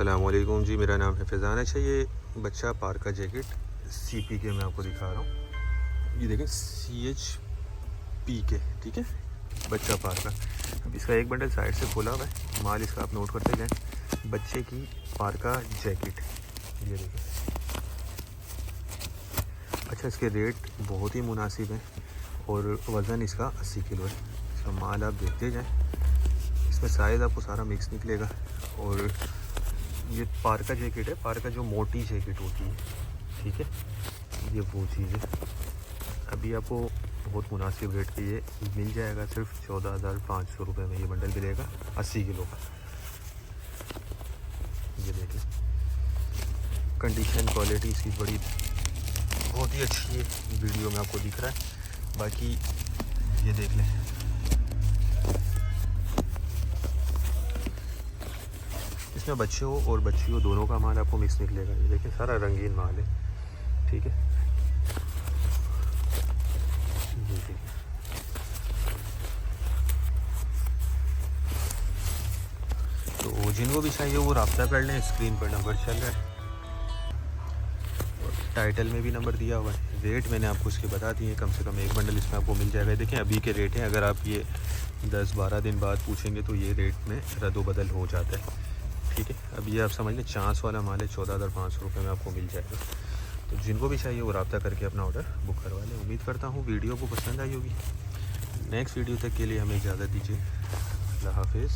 अस्सलाम वालेकुम जी, मेरा नाम है फैज़ान। अच्छा, ये बच्चा पार्का जैकेट CP के मैं आपको दिखा रहा हूँ। ये देखें CHP के, ठीक है, बच्चा पार्का। अब इसका एक बंडल साइड से खोला हुआ है, माल इसका आप नोट करते जाएँ। बच्चे की पार्का जैकेट, ये देखें। अच्छा, इसके रेट बहुत ही मुनासिब हैं और वज़न इसका 80 किलो है। इसका माल आप देखते जाएँ, इसमें साइज़ आपको सारा मिक्स निकलेगा। और ये पार्का जैकेट है, पार्का जो मोटी जैकेट होती है, ठीक है, ये वो चीज़ है। अभी आपको बहुत मुनासिब रेट पे ये मिल जाएगा, सिर्फ 14,500 रुपये में ये बंडल मिलेगा 80 किलो का। ये देखिए, कंडीशन क्वालिटी इसकी बड़ी बहुत ही अच्छी है, वीडियो में आपको दिख रहा है। बाकी ये देख लें, इसमें बच्चे हो और बच्ची हो दोनों का माल आपको मिक्स निकलेगा। ये देखिए, सारा रंगीन माल है, ठीक है। ये देखिए, तो जिनको भी चाहिए वो रब्ता कर लें, स्क्रीन पर नंबर चल रहा है और टाइटल में भी नंबर दिया हुआ है। रेट मैंने आपको इसके बता दिए, कम से कम एक बंडल इसमें आपको मिल जाएगा। देखें, अभी के रेट हैं, अगर आप ये 10-12 दिन बाद पूछेंगे तो ये रेट में रद्द-बदल हो जाता है, ठीक है। अब ये आप समझ लें चांस वाला माल है, 14,500 रुपये में आपको मिल जाएगा। तो जिनको भी चाहिए वो रब्ता करके अपना ऑर्डर बुक करवा लें। उम्मीद करता हूँ वीडियो को पसंद आई होगी। नेक्स्ट वीडियो तक के लिए हमें इजाज़त दीजिए। अल्लाह हाफिज़।